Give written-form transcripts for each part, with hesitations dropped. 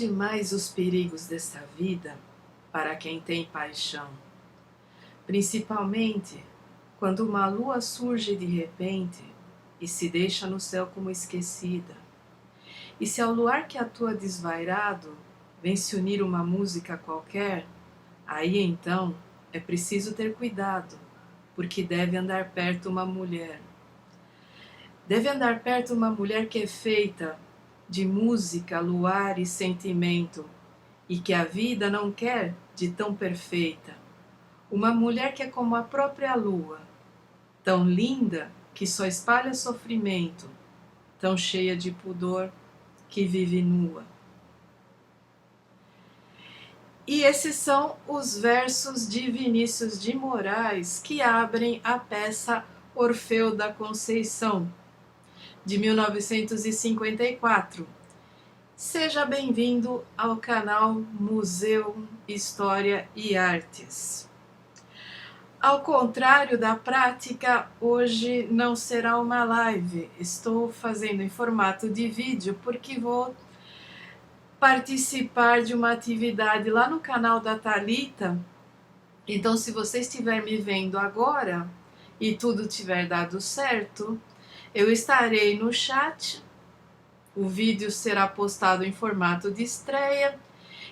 demais os perigos desta vida para quem tem paixão, principalmente quando uma lua surge de repente e se deixa no céu como esquecida. E se ao luar que atua desvairado vem se unir uma música qualquer, aí então é preciso ter cuidado, porque deve andar perto uma mulher. Deve andar perto uma mulher que é feita de música, luar e sentimento, e que a vida não quer de tão perfeita. Uma mulher que é como a própria lua, tão linda que só espalha sofrimento, tão cheia de pudor que vive nua. E esses são os versos de Vinícius de Moraes que abrem a peça Orfeu da Conceição, de 1954. Seja bem-vindo ao canal Museu História e Artes. Ao contrário da prática, hoje não será uma live. Estou fazendo em formato de vídeo porque vou participar de uma atividade lá no canal da Thalita. Então, se você estiver me vendo agora e tudo tiver dado certo, eu estarei no chat. O vídeo será postado em formato de estreia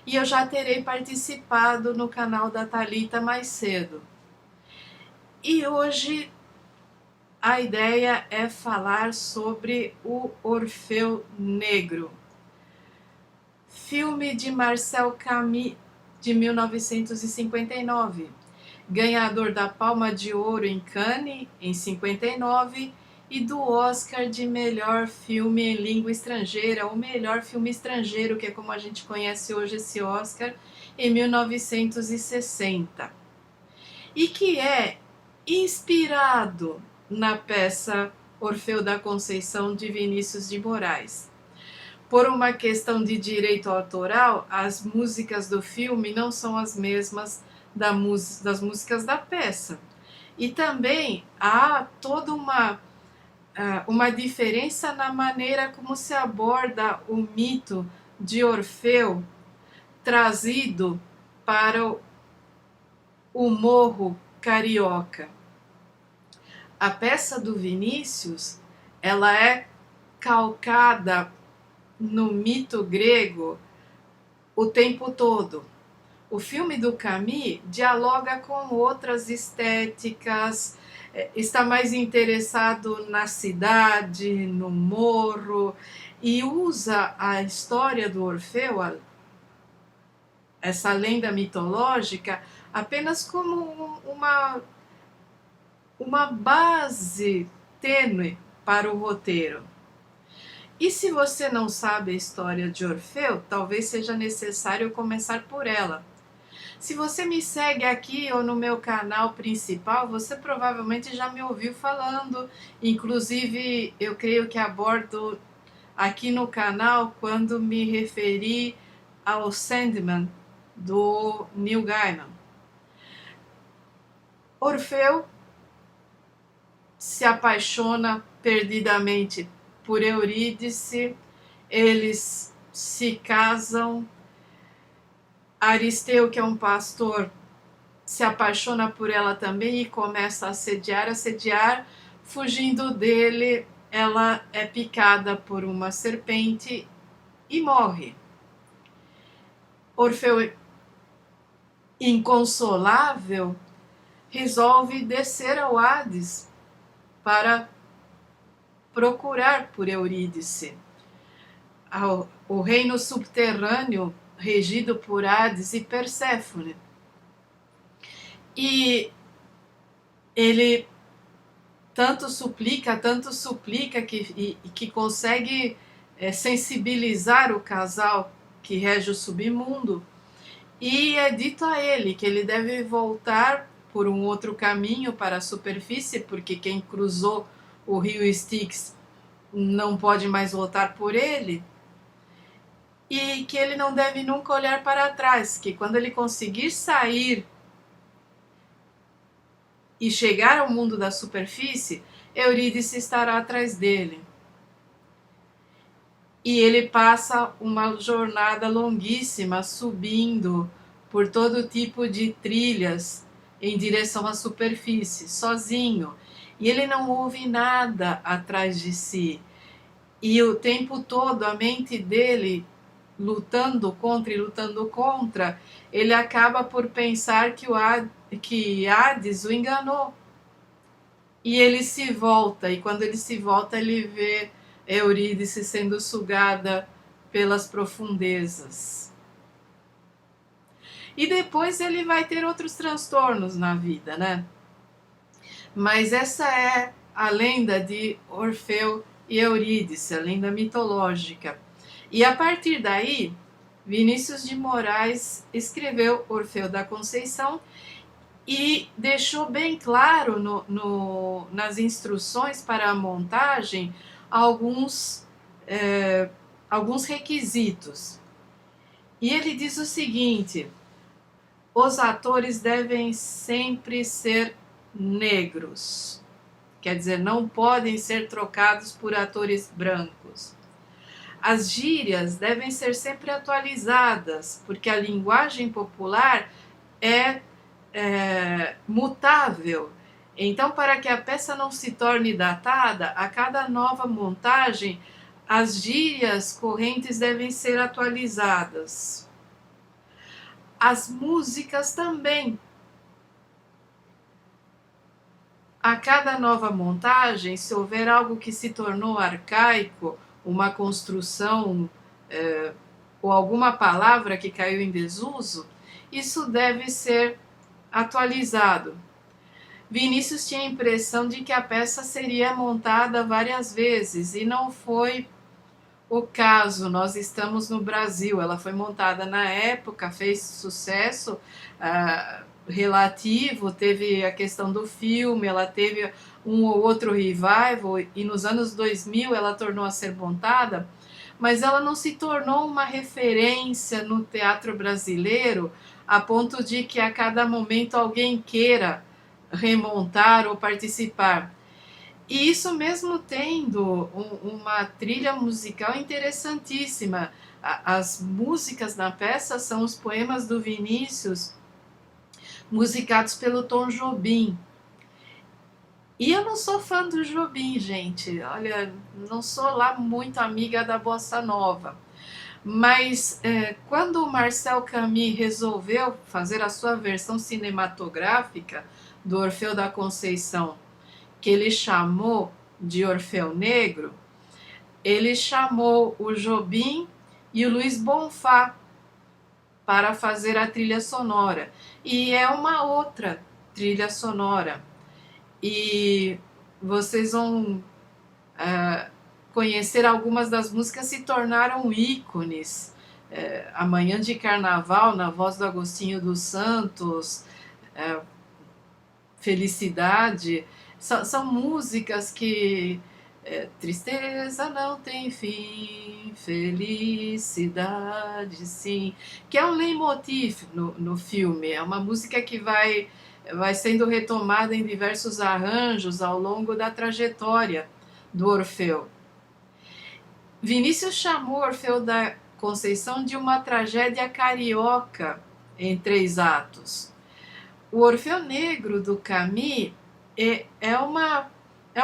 e eu já terei participado no canal da Thalita mais cedo. E hoje a ideia é falar sobre o Orfeu Negro, filme de Marcel Camus de 1959, ganhador da Palma de Ouro em Cannes em 59 e do Oscar de melhor filme em língua estrangeira, ou melhor filme estrangeiro, que é como a gente conhece hoje esse Oscar, em 1960. E que é inspirado na peça Orfeu da Conceição de Vinícius de Moraes. Por uma questão de direito autoral, as músicas do filme não são as mesmas das músicas da peça. E também há toda uma diferença na maneira como se aborda o mito de Orfeu trazido para o morro carioca. A peça do Vinícius, ela é calcada no mito grego o tempo todo. O filme do Camus dialoga com outras estéticas, está mais interessado na cidade, no morro, e usa a história do Orfeu, essa lenda mitológica, apenas como uma base tênue para o roteiro. E se você não sabe a história de Orfeu, talvez seja necessário começar por ela. Se você me segue aqui ou no meu canal principal, você provavelmente já me ouviu falando. Inclusive, eu creio que abordo aqui no canal quando me referi ao Sandman, do Neil Gaiman. Orfeu se apaixona perdidamente por Eurídice, eles se casam. Aristeu, que é um pastor, se apaixona por ela também e começa a assediar. Fugindo dele, ela é picada por uma serpente e morre. Orfeu, inconsolável, resolve descer ao Hades para procurar por Eurídice. O reino subterrâneo regido por Hades e Perséfone. E ele tanto suplica que consegue sensibilizar o casal que rege o submundo, e é dito a ele que ele deve voltar por um outro caminho para a superfície, porque quem cruzou o rio Styx não pode mais voltar por ele, e que ele não deve nunca olhar para trás, que quando ele conseguir sair e chegar ao mundo da superfície, Eurídice estará atrás dele. e ele passa uma jornada longuíssima subindo por todo tipo de trilhas em direção à superfície, sozinho. E ele não ouve nada atrás de si. E o tempo todo a mente dele lutando contra e lutando contra, ele acaba por pensar que Hades o enganou. E ele se volta, e quando ele se volta, ele vê Eurídice sendo sugada pelas profundezas. E depois ele vai ter outros transtornos na vida, né? Mas essa é a lenda de Orfeu e Eurídice, a lenda mitológica. E a partir daí, Vinícius de Moraes escreveu Orfeu da Conceição e deixou bem claro nas instruções para a montagem alguns, alguns requisitos. E ele diz o seguinte: os atores devem sempre ser negros, quer dizer, não podem ser trocados por atores brancos. As gírias devem ser sempre atualizadas, porque a linguagem popular é mutável. Então, para que a peça não se torne datada, a cada nova montagem, as gírias correntes devem ser atualizadas. As músicas também. A cada nova montagem, se houver algo que se tornou arcaico, uma construção ou alguma palavra que caiu em desuso, isso deve ser atualizado. Vinícius tinha a impressão de que a peça seria montada várias vezes, e não foi o caso. Nós estamos no Brasil, ela foi montada na época, fez sucesso relativo, teve a questão do filme, ela teve um ou outro revival, e nos anos 2000 ela tornou a ser montada, mas ela não se tornou uma referência no teatro brasileiro a ponto de que a cada momento alguém queira remontar ou participar. E isso mesmo tendo uma trilha musical interessantíssima. As músicas na peça são os poemas do Vinícius, musicados pelo Tom Jobim. E eu não sou fã do Jobim, gente. Olha, não sou lá muito amiga da bossa nova. Mas quando o Marcel Camus resolveu fazer a sua versão cinematográfica do Orfeu da Conceição, que ele chamou de Orfeu Negro, ele chamou o Jobim e o Luiz Bonfá para fazer a trilha sonora. E é uma outra trilha sonora. E vocês vão conhecer algumas das músicas, se tornaram ícones. Amanhã de Carnaval, na voz do Agostinho dos Santos, Felicidade, são músicas que tristeza não tem fim, felicidade sim, que é um leitmotiv no filme, é uma música que vai sendo retomada em diversos arranjos ao longo da trajetória do Orfeu. Vinícius chamou Orfeu da Conceição de uma tragédia carioca em 3 atos. O Orfeu Negro do Camus é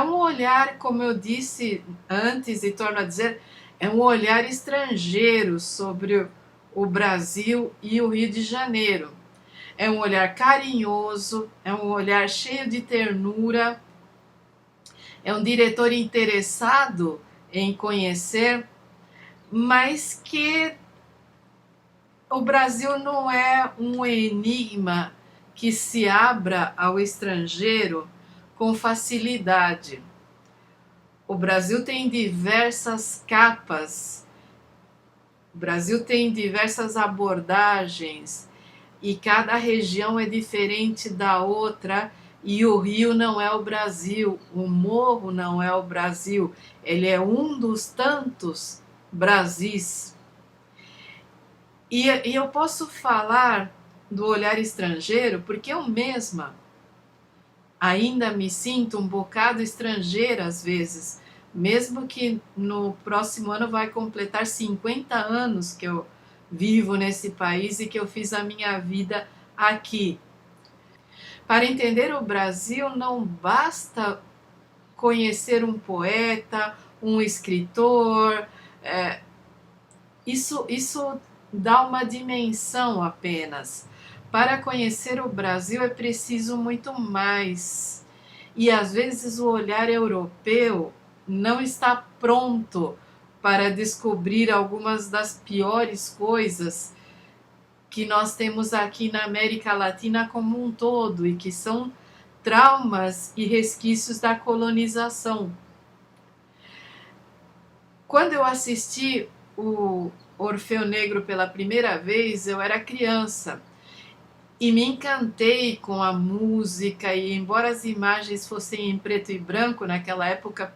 um olhar, como eu disse antes e torno a dizer, é um olhar estrangeiro sobre o Brasil e o Rio de Janeiro. É um olhar carinhoso, é um olhar cheio de ternura, é um diretor interessado em conhecer, mas que o Brasil não é um enigma que se abra ao estrangeiro com facilidade. O Brasil tem diversas capas, o Brasil tem diversas abordagens, e cada região é diferente da outra, e o Rio não é o Brasil, o Morro não é o Brasil, ele é um dos tantos Brasis. E eu posso falar do olhar estrangeiro porque eu mesma ainda me sinto um bocado estrangeira às vezes, mesmo que no próximo ano vai completar 50 anos que eu vivo nesse país e que eu fiz a minha vida aqui. Para entender o Brasil, não basta conhecer um poeta, um escritor, isso dá uma dimensão apenas. Para conhecer o Brasil é preciso muito mais. E às vezes o olhar europeu não está pronto para descobrir algumas das piores coisas que nós temos aqui na América Latina como um todo e que são traumas e resquícios da colonização. Quando eu assisti o Orfeu Negro pela primeira vez, eu era criança e me encantei com a música, e embora as imagens fossem em preto e branco naquela época,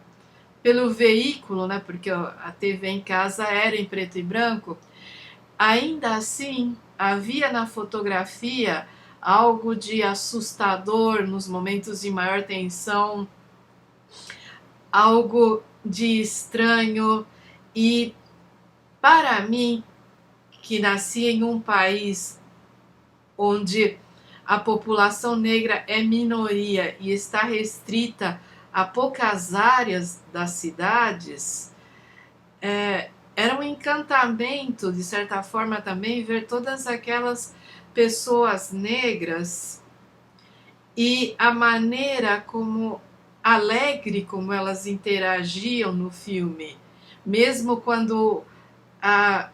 pelo veículo, né, porque a TV em casa era em preto e branco, ainda assim havia na fotografia algo de assustador nos momentos de maior tensão, algo de estranho. E para mim, que nasci em um país onde a população negra é minoria e está restrita a poucas áreas das cidades, era um encantamento, de certa forma, também ver todas aquelas pessoas negras e a maneira como alegre como elas interagiam no filme, mesmo quando a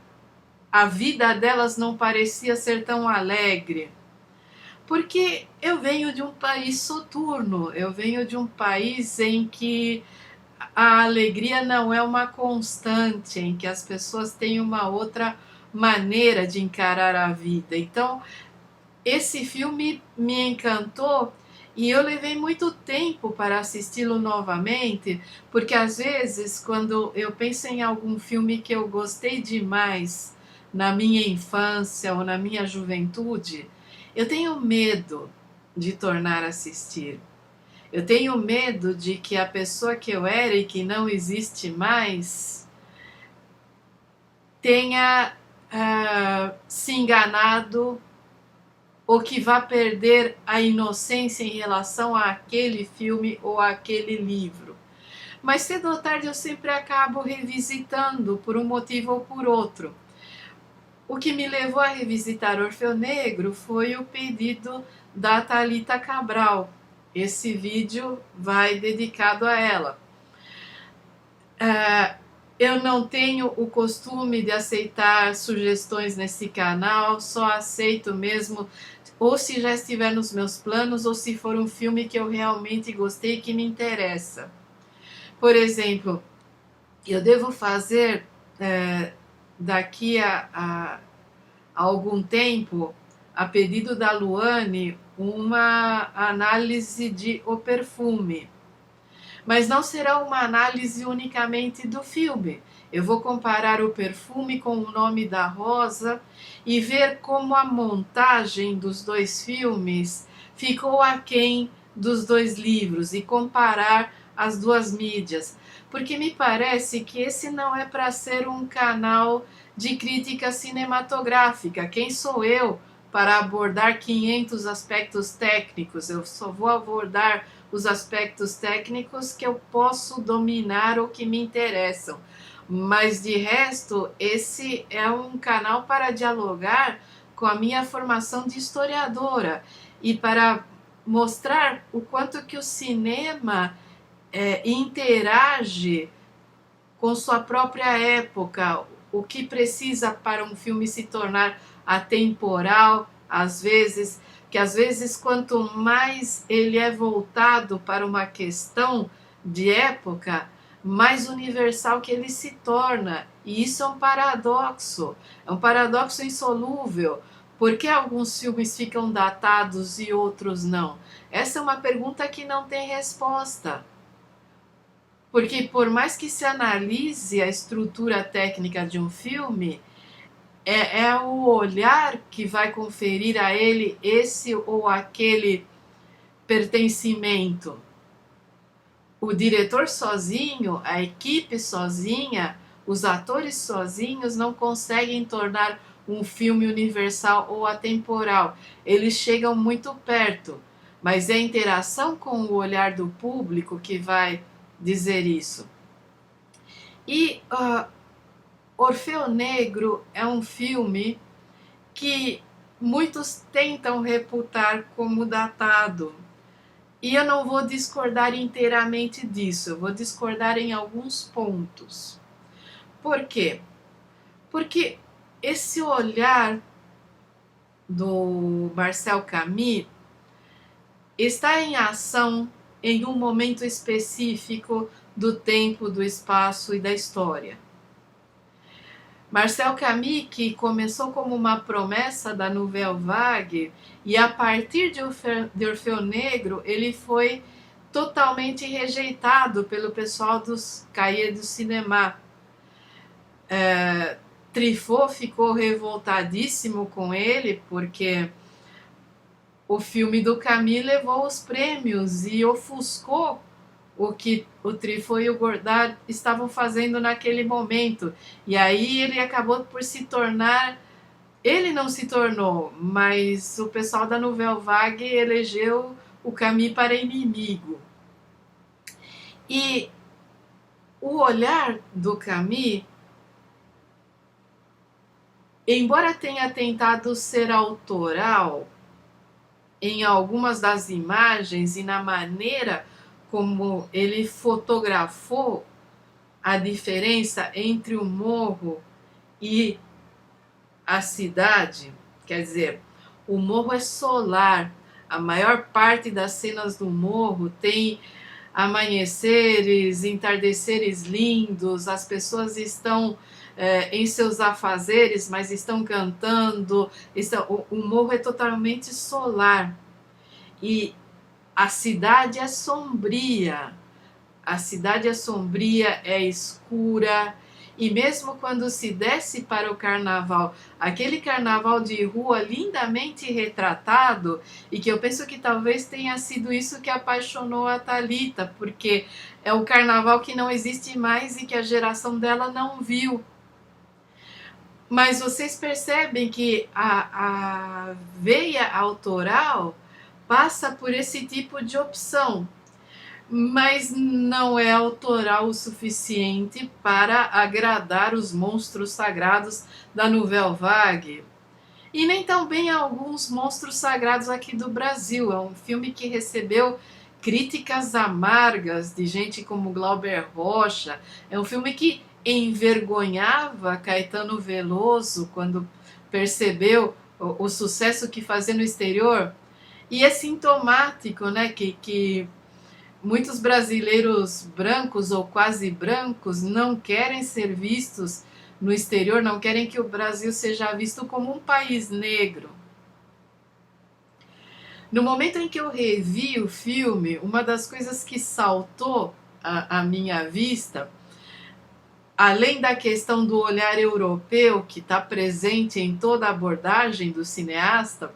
vida delas não parecia ser tão alegre. Porque eu venho de um país soturno, eu venho de um país em que a alegria não é uma constante, em que as pessoas têm uma outra maneira de encarar a vida. Então, esse filme me encantou e eu levei muito tempo para assisti-lo novamente, porque às vezes, quando eu penso em algum filme que eu gostei demais na minha infância ou na minha juventude, eu tenho medo de tornar a assistir. Eu tenho medo de que a pessoa que eu era e que não existe mais tenha se enganado ou que vá perder a inocência em relação àquele filme ou àquele livro. Mas cedo ou tarde eu sempre acabo revisitando por um motivo ou por outro. O que me levou a revisitar Orfeu Negro foi o pedido da Thalita Cabral. Esse vídeo vai dedicado a ela. Eu não tenho o costume de aceitar sugestões nesse canal, só aceito mesmo ou se já estiver nos meus planos ou se for um filme que eu realmente gostei e que me interessa. Por exemplo, eu devo fazer daqui a algum tempo, a pedido da Luane, uma análise de O Perfume. Mas não será uma análise unicamente do filme. Eu vou comparar O Perfume com O Nome da Rosa e ver como a montagem dos dois filmes ficou aquém dos dois livros e comparar as duas mídias. Porque me parece que esse não é para ser um canal de crítica cinematográfica. Quem sou eu para abordar 500 aspectos técnicos? Eu só vou abordar os aspectos técnicos que eu posso dominar ou que me interessam. Mas de resto, esse é um canal para dialogar com a minha formação de historiadora e para mostrar o quanto que o cinema interage com sua própria época, o que precisa para um filme se tornar atemporal, às vezes, que às vezes quanto mais ele é voltado para uma questão de época, mais universal que ele se torna. E isso é um paradoxo insolúvel. Por que alguns filmes ficam datados e outros não? Essa é uma pergunta que não tem resposta. Porque por mais que se analise a estrutura técnica de um filme, é o olhar que vai conferir a ele esse ou aquele pertencimento. o diretor sozinho, a equipe sozinha, os atores sozinhos não conseguem tornar um filme universal ou atemporal. Eles chegam muito perto, mas é a interação com o olhar do público que vai dizer isso. E Orfeu Negro é um filme que muitos tentam reputar como datado. E eu não vou discordar inteiramente disso, eu vou discordar em alguns pontos. Por quê? Porque esse olhar do Marcel Camus está em ação em um momento específico do tempo, do espaço e da história. Marcel Camus, que começou como uma promessa da Nouvelle Vague, e a partir de Orfeu Negro, ele foi totalmente rejeitado pelo pessoal dos Cahiers du Cinéma. Truffaut ficou revoltadíssimo com ele, porque o filme do Camus levou os prêmios e ofuscou o que o Truffaut e o Godard estavam fazendo naquele momento. E aí ele acabou por se tornar... Ele não se tornou, mas o pessoal da Nouvelle Vague elegeu o Camus para inimigo. E o olhar do Camus, embora tenha tentado ser autoral em algumas das imagens e na maneira como ele fotografou a diferença entre o morro e a cidade, quer dizer, o morro é solar, a maior parte das cenas do morro tem amanheceres, entardeceres lindos, as pessoas estão em seus afazeres, mas estão cantando, o morro é totalmente solar. E a cidade é sombria, é escura, e mesmo quando se desce para o carnaval, aquele carnaval de rua lindamente retratado, e que eu penso que talvez tenha sido isso que apaixonou a Thalita, porque é o carnaval que não existe mais e que a geração dela não viu. Mas vocês percebem que a veia autoral passa por esse tipo de opção, mas não é autoral o suficiente para agradar os monstros sagrados da Nouvelle Vague. E nem também alguns monstros sagrados aqui do Brasil. É um filme que recebeu críticas amargas de gente como Glauber Rocha. É um filme que envergonhava Caetano Veloso quando percebeu o sucesso que fazia no exterior. E é sintomático, né, que muitos brasileiros brancos ou quase brancos não querem ser vistos no exterior, não querem que o Brasil seja visto como um país negro. No momento em que eu revi o filme, uma das coisas que saltou à minha vista, além da questão do olhar europeu que está presente em toda a abordagem do cineasta,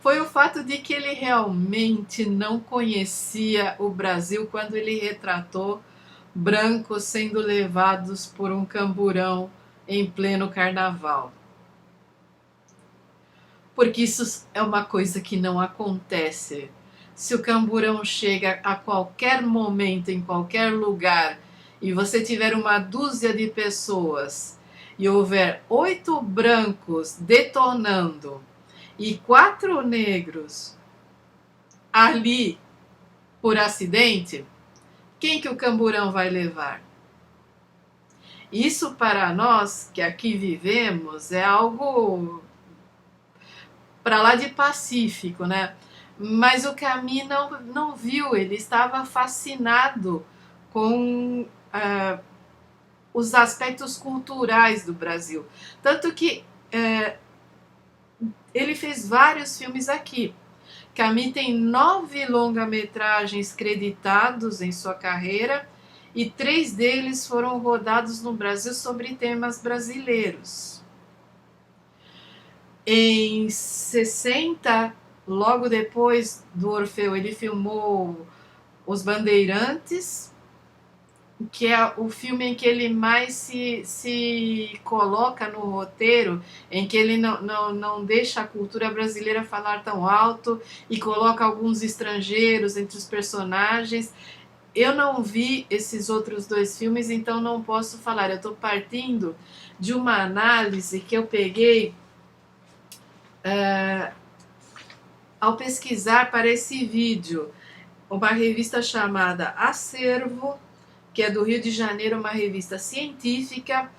foi o fato de que ele realmente não conhecia o Brasil quando ele retratou brancos sendo levados por um camburão em pleno carnaval. Porque isso é uma coisa que não acontece. Se o camburão chega a qualquer momento, em qualquer lugar, e você tiver uma dúzia de pessoas e houver 8 brancos detonando e 4 negros ali por acidente, quem que o camburão vai levar? Isso para nós que aqui vivemos é algo para lá de pacífico, né? Mas o Camus não viu, ele estava fascinado com os aspectos culturais do Brasil. Tanto que ele fez vários filmes aqui. Camus tem 9 longa-metragens creditados em sua carreira e 3 deles foram rodados no Brasil sobre temas brasileiros. Em 60, logo depois do Orfeu, ele filmou Os Bandeirantes, que é o filme em que ele mais se coloca no roteiro, em que ele não deixa a cultura brasileira falar tão alto e coloca alguns estrangeiros entre os personagens. Eu não vi esses outros dois filmes, então não posso falar. Eu estou partindo de uma análise que eu peguei ao pesquisar para esse vídeo uma revista chamada Acervo, que é do Rio de Janeiro, uma revista científica,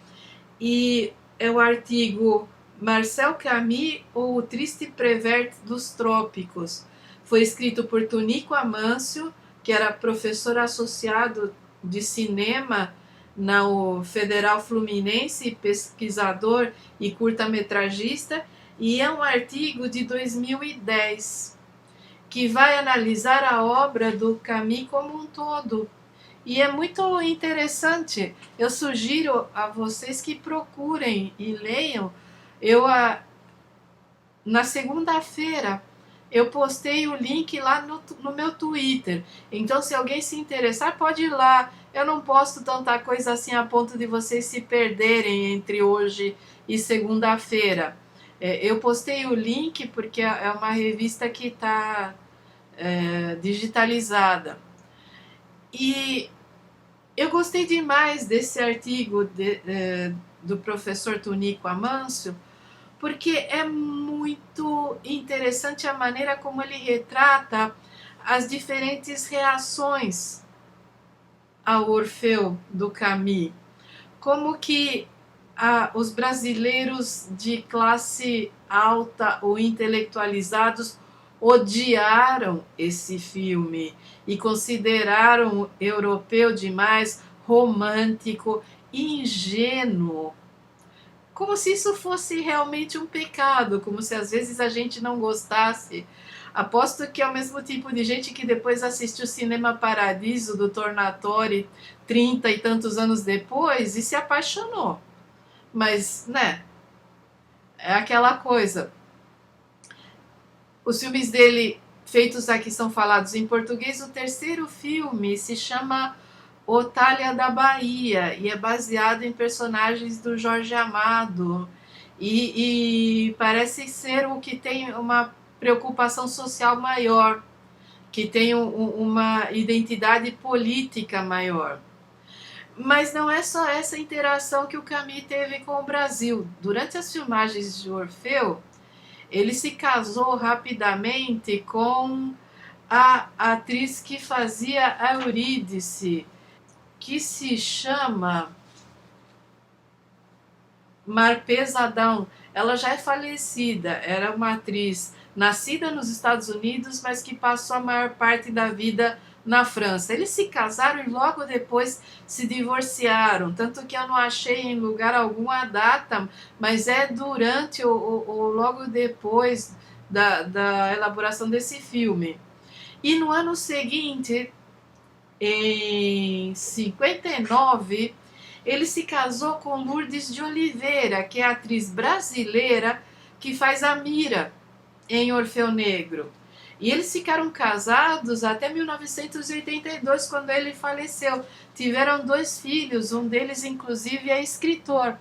e é o artigo Marcel Camus ou O Triste Prevert dos Trópicos. Foi escrito por Tunico Amâncio, que era professor associado de cinema na Federal Fluminense, pesquisador e curta-metragista, e é um artigo de 2010 que vai analisar a obra do Camus como um todo. E é muito interessante. Eu sugiro a vocês que procurem e leiam. Eu, na segunda-feira, eu postei o link lá no meu Twitter. Então, se alguém se interessar, pode ir lá. Eu não posto tanta coisa assim a ponto de vocês se perderem entre hoje e segunda-feira. Eu postei o link porque é uma revista que está digitalizada. E eu gostei demais desse artigo do professor Tunico Amâncio, porque é muito interessante a maneira como ele retrata as diferentes reações ao Orfeu do Camus. Como que os brasileiros de classe alta ou intelectualizados odiaram esse filme e consideraram o europeu demais, romântico, ingênuo, como se isso fosse realmente um pecado, como se às vezes a gente não gostasse. Aposto que é o mesmo tipo de gente que depois assistiu Cinema Paradiso do Tornatore 30 e tantos anos depois e se apaixonou. Mas, né, é aquela coisa. Os filmes dele feitos aqui são falados em português. O terceiro filme se chama Otália da Bahia e é baseado em personagens do Jorge Amado e parece ser o que tem uma preocupação social maior, que tem uma identidade política maior. Mas não é só essa interação que o Camus teve com o Brasil. Durante as filmagens de Orfeu, ele se casou rapidamente com a atriz que fazia a Eurídice, que se chama Marpesa Adão. Ela já é falecida, era uma atriz nascida nos Estados Unidos, mas que passou a maior parte da vida na França. Eles se casaram e logo depois se divorciaram, tanto que eu não achei em lugar algum a data, mas é durante ou logo depois da elaboração desse filme. E no ano seguinte, em 59, ele se casou com Lourdes de Oliveira, que é a atriz brasileira que faz a Mira em Orfeu Negro. E eles ficaram casados até 1982, quando ele faleceu. Tiveram 2 filhos, um deles, inclusive, é escritor.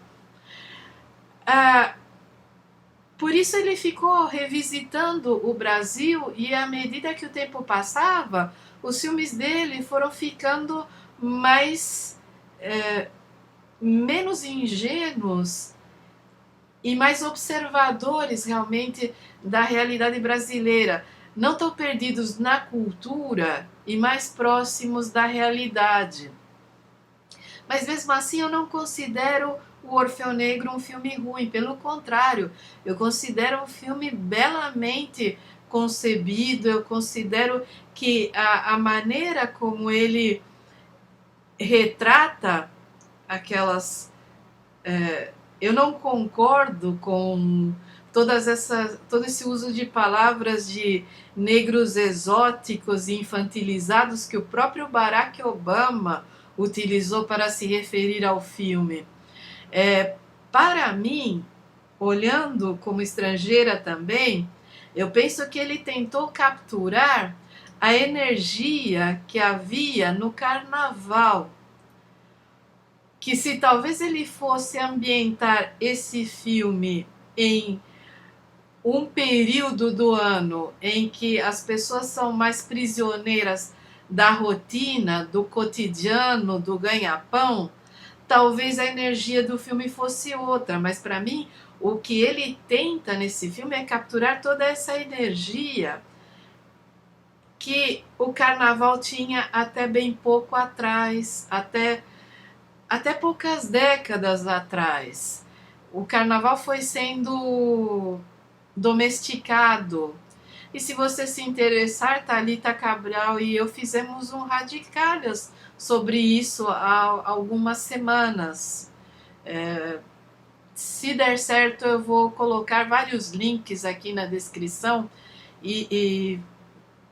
Por isso ele ficou revisitando o Brasil e, à medida que o tempo passava, os filmes dele foram ficando menos ingênuos e mais observadores realmente da realidade brasileira, não tão perdidos na cultura e mais próximos da realidade. Mas mesmo assim eu não considero o Orfeu Negro um filme ruim, pelo contrário, eu considero um filme belamente concebido, eu considero que a maneira como ele retrata aquelas... eu não concordo com todo esse uso de palavras de negros exóticos e infantilizados que o próprio Barack Obama utilizou para se referir ao filme. Para mim, olhando como estrangeira também, eu penso que ele tentou capturar a energia que havia no carnaval que se talvez ele fosse ambientar esse filme em um período do ano em que as pessoas são mais prisioneiras da rotina, do cotidiano, do ganha-pão, talvez a energia do filme fosse outra, mas para mim o que ele tenta nesse filme é capturar toda essa energia que o carnaval tinha até bem pouco atrás, até poucas décadas atrás. O carnaval foi sendo domesticado. E se você se interessar, Thalita Cabral e eu fizemos um Radicalhas sobre isso há algumas semanas. Se der certo, eu vou colocar vários links aqui na descrição e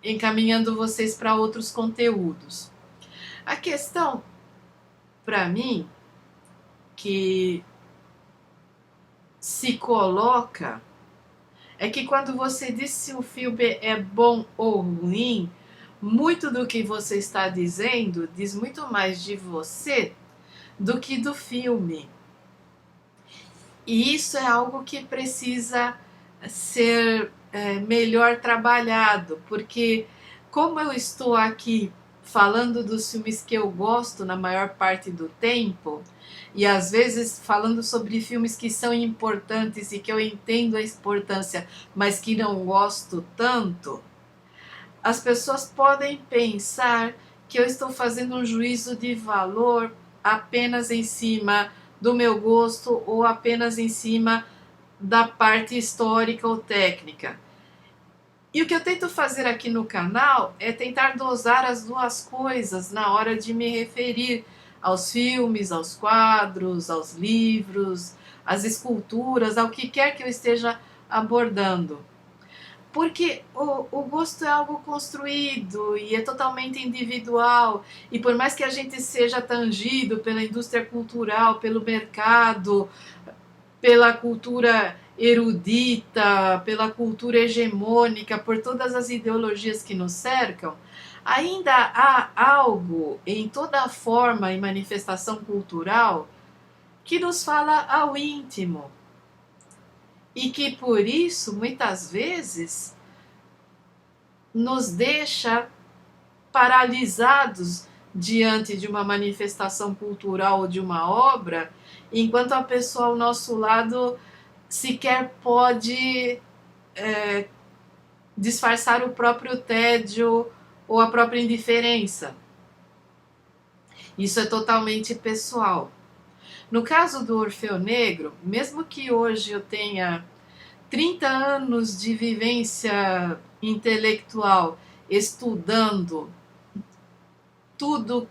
encaminhando vocês para outros conteúdos. A questão, para mim, que se coloca é que quando você diz se o filme é bom ou ruim, muito do que você está dizendo diz muito mais de você do que do filme. E isso é algo que precisa ser melhor trabalhado, porque como eu estou aqui falando dos filmes que eu gosto na maior parte do tempo, e às vezes falando sobre filmes que são importantes e que eu entendo a importância, mas que não gosto tanto, as pessoas podem pensar que eu estou fazendo um juízo de valor apenas em cima do meu gosto ou apenas em cima da parte histórica ou técnica. E o que eu tento fazer aqui no canal é tentar dosar as duas coisas na hora de me referir aos filmes, aos quadros, aos livros, às esculturas, ao que quer que eu esteja abordando. Porque o gosto é algo construído e é totalmente individual, e por mais que a gente seja tangido pela indústria cultural, pelo mercado, pela cultura erudita, pela cultura hegemônica, por todas as ideologias que nos cercam, ainda há algo em toda forma e manifestação cultural que nos fala ao íntimo e que por isso muitas vezes nos deixa paralisados diante de uma manifestação cultural ou de uma obra, enquanto a pessoa ao nosso lado sequer pode disfarçar o próprio tédio ou a própria indiferença. Isso é totalmente pessoal. No caso do Orfeu Negro, mesmo que hoje eu tenha 30 anos de vivência intelectual estudando tudo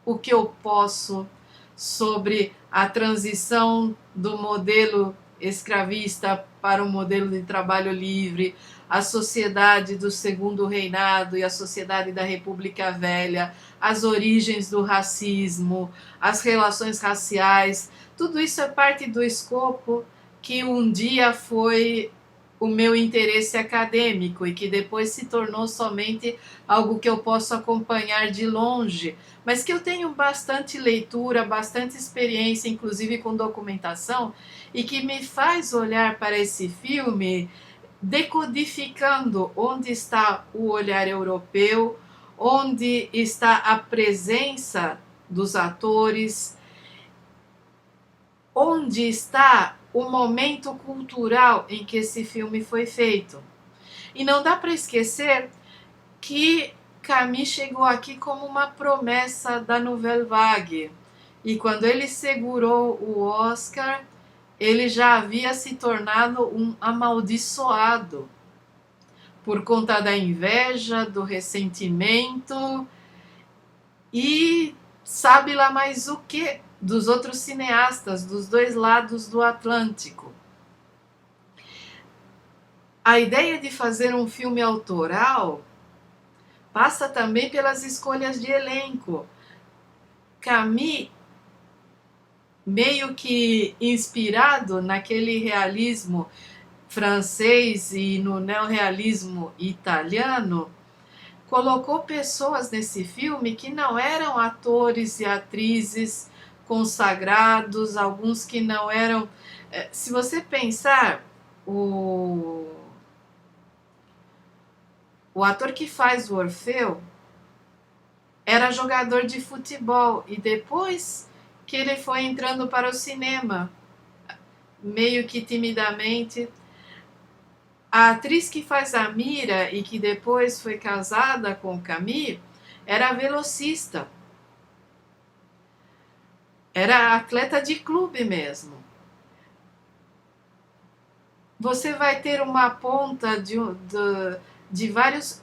o que eu posso sobre a transição do modelo escravista para o modelo de trabalho livre, a sociedade do Segundo Reinado e a sociedade da República Velha, as origens do racismo, as relações raciais, tudo isso é parte do escopo que um dia foi o meu interesse acadêmico e que depois se tornou somente algo que eu posso acompanhar de longe, mas que eu tenho bastante leitura, bastante experiência, inclusive com documentação, e que me faz olhar para esse filme decodificando onde está o olhar europeu, onde está a presença dos atores, onde está o momento cultural em que esse filme foi feito. E não dá para esquecer que Camus chegou aqui como uma promessa da Nouvelle Vague. E quando ele segurou o Oscar, ele já havia se tornado um amaldiçoado por conta da inveja, do ressentimento e sabe lá mais o que dos outros cineastas dos dois lados do Atlântico. A ideia de fazer um filme autoral passa também pelas escolhas de elenco. Camus, meio que inspirado naquele realismo francês e no neorrealismo italiano, colocou pessoas nesse filme que não eram atores e atrizes consagrados, alguns que não eram. Se você pensar, o ator que faz o Orfeu era jogador de futebol e depois que ele foi entrando para o cinema, meio que timidamente. A atriz que faz a Mira e que depois foi casada com o Camille era velocista, era atleta de clube mesmo. Você vai ter uma ponta de vários.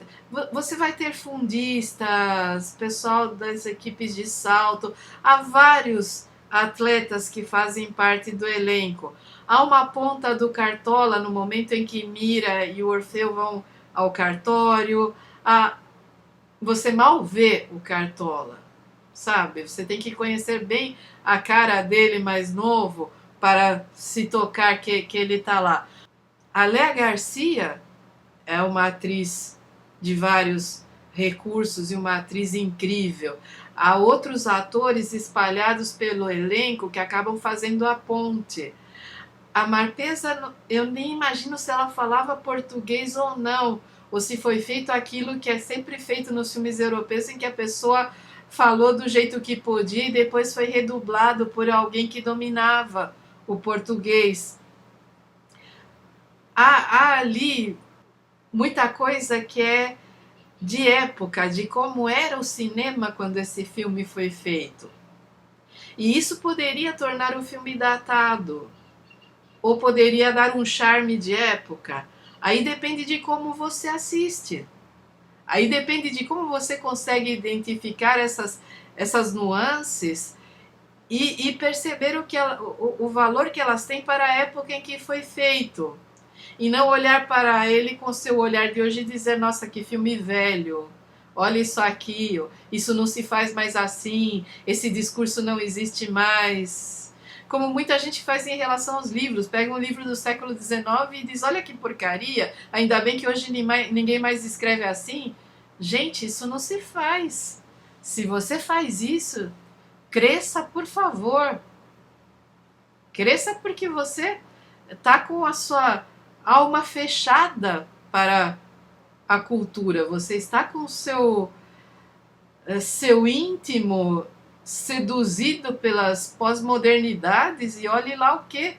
Você vai ter fundistas, pessoal das equipes de salto, há vários atletas que fazem parte do elenco. Há uma ponta do Cartola no momento em que Mira e o Orfeu vão ao cartório. Você mal vê o Cartola, sabe? Você tem que conhecer bem a cara dele mais novo para se tocar que ele está lá. A Léa Garcia é uma atriz de vários recursos e uma atriz incrível. Há outros atores espalhados pelo elenco que acabam fazendo a ponte. A Marpesa, eu nem imagino se ela falava português ou não, ou se foi feito aquilo que é sempre feito nos filmes europeus, em que a pessoa falou do jeito que podia e depois foi redublado por alguém que dominava o português. Há ali muita coisa que é de época, de como era o cinema quando esse filme foi feito. E isso poderia tornar o filme datado, ou poderia dar um charme de época. Aí depende de como você assiste. Aí depende de como você consegue identificar essas nuances e perceber o valor que elas têm para a época em que foi feito. E não olhar para ele com seu olhar de hoje e dizer, nossa, que filme velho, olha isso aqui, isso não se faz mais assim, esse discurso não existe mais. Como muita gente faz em relação aos livros, pega um livro do século XIX e diz, olha que porcaria, ainda bem que hoje ninguém mais escreve assim. Gente, isso não se faz. Se você faz isso, cresça, por favor. Cresça porque você está com a sua alma fechada para a cultura. Você está com o seu íntimo seduzido pelas pós-modernidades e olhe lá o que,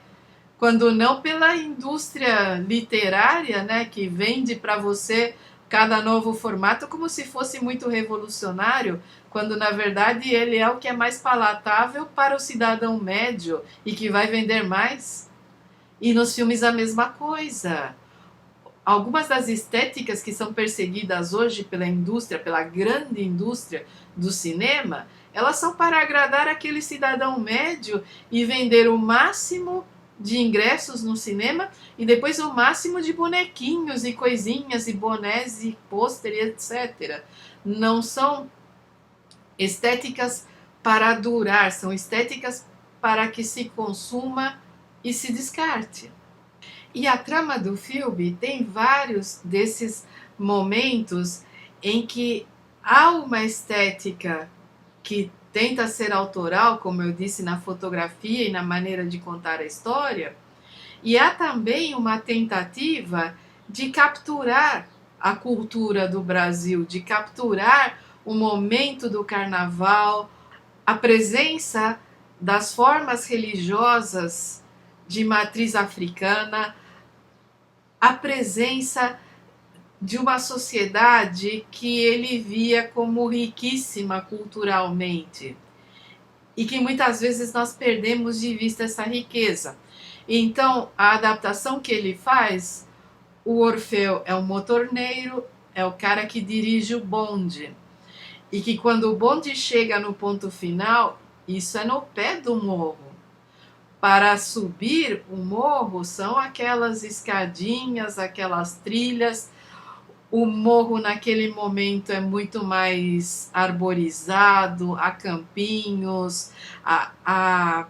quando não pela indústria literária, né, que vende para você cada novo formato como se fosse muito revolucionário, quando na verdade ele é o que é mais palatável para o cidadão médio e que vai vender mais. E nos filmes a mesma coisa. Algumas das estéticas que são perseguidas hoje pela indústria, pela grande indústria do cinema, elas são para agradar aquele cidadão médio e vender o máximo de ingressos no cinema e depois o máximo de bonequinhos e coisinhas e bonés e pôster e etc. Não são estéticas para durar, são estéticas para que se consuma e se descarte. E a trama do filme tem vários desses momentos em que há uma estética que tenta ser autoral, como eu disse, na fotografia e na maneira de contar a história, e há também uma tentativa de capturar a cultura do Brasil, de capturar o momento do carnaval, a presença das formas religiosas de matriz africana, a presença de uma sociedade que ele via como riquíssima culturalmente e que muitas vezes nós perdemos de vista essa riqueza. Então, a adaptação que ele faz, o Orfeu é o motorneiro, é o cara que dirige o bonde. E que quando o bonde chega no ponto final, isso é no pé do morro. Para subir o morro são aquelas escadinhas, aquelas trilhas. O morro naquele momento é muito mais arborizado, há campinhos, a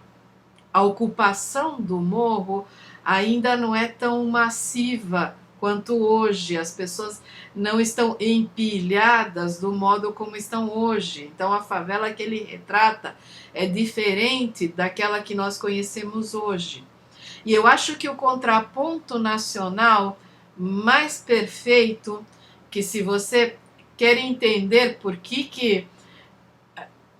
ocupação do morro ainda não é tão massiva quanto hoje. As pessoas não estão empilhadas do modo como estão hoje. Então a favela que ele retrata é diferente daquela que nós conhecemos hoje. E eu acho que o contraponto nacional mais perfeito, que se você quer entender por que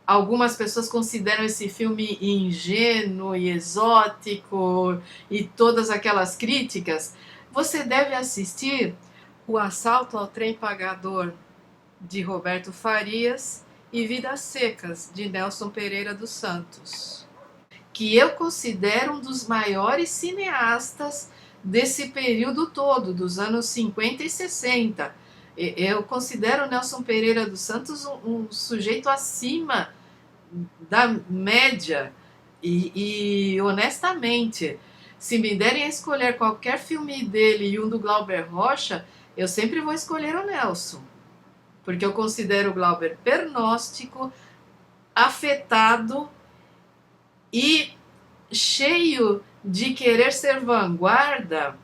algumas pessoas consideram esse filme ingênuo e exótico e todas aquelas críticas, você deve assistir O Assalto ao Trem Pagador, de Roberto Farias, e Vidas Secas, de Nelson Pereira dos Santos, que eu considero um dos maiores cineastas desse período todo, dos anos 50 e 60. Eu considero Nelson Pereira dos Santos um sujeito acima da média e honestamente, se me derem a escolher qualquer filme dele e um do Glauber Rocha, eu sempre vou escolher o Nelson, porque eu considero o Glauber pernóstico, afetado e cheio de querer ser vanguarda,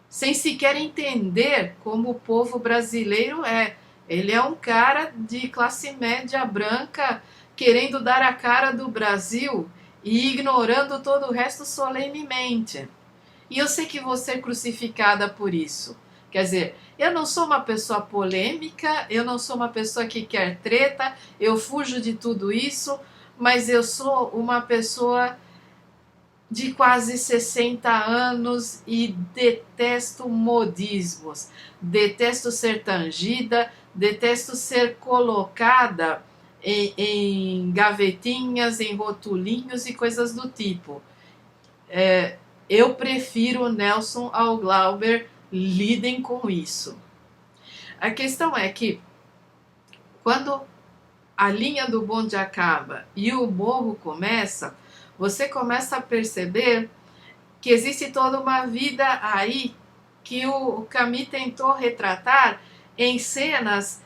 sem sequer entender como o povo brasileiro é. Ele é um cara de classe média branca querendo dar a cara do Brasil e ignorando todo o resto solenemente. E eu sei que vou ser crucificada por isso. Quer dizer, eu não sou uma pessoa polêmica, eu não sou uma pessoa que quer treta, eu fujo de tudo isso, mas eu sou uma pessoa de quase 60 anos e detesto modismos, detesto ser tangida, detesto ser colocada em gavetinhas, em rotulinhos e coisas do tipo. Eu prefiro Nelson ao Glauber, lidem com isso. A questão é que quando a linha do bonde acaba e o morro começa, você começa a perceber que existe toda uma vida aí que o Camus tentou retratar em cenas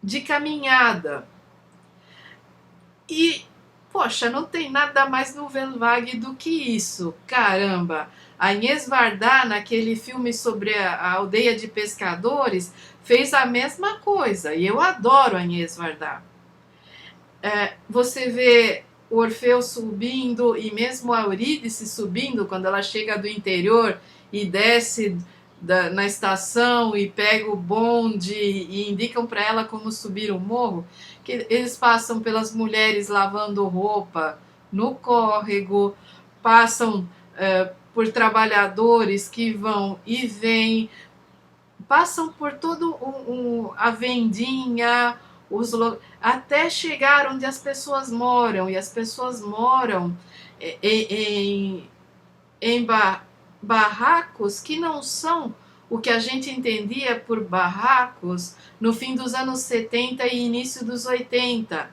de caminhada. E, poxa, não tem nada mais nouvelle vague do que isso. Caramba! A Agnès Varda, naquele filme sobre a aldeia de pescadores, fez a mesma coisa. E eu adoro a Agnès Varda. Você vê o Orfeu subindo e mesmo a Eurídice subindo quando ela chega do interior e desce na estação e pega o bonde e indicam para ela como subir o morro, que eles passam pelas mulheres lavando roupa no córrego, passam por trabalhadores que vão e vêm, passam por todo a vendinha, até chegar onde as pessoas moram, e as pessoas moram em barracos que não são o que a gente entendia por barracos no fim dos anos 70 e início dos 80.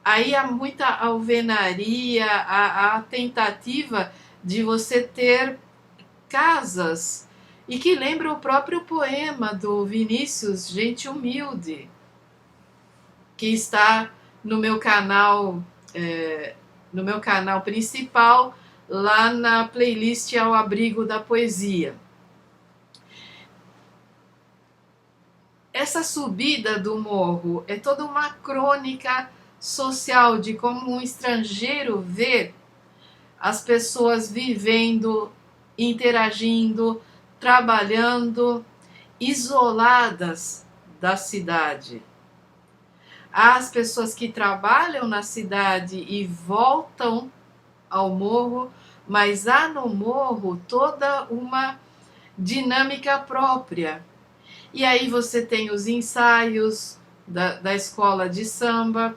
Aí há muita alvenaria, a tentativa de você ter casas, e que lembra o próprio poema do Vinícius Gente Humilde, que está no meu canal principal, lá na playlist Ao Abrigo da Poesia. Essa subida do morro é toda uma crônica social de como um estrangeiro vê as pessoas vivendo, interagindo, trabalhando, isoladas da cidade. Há as pessoas que trabalham na cidade e voltam ao morro, mas há no morro toda uma dinâmica própria. E aí você tem os ensaios da escola de samba.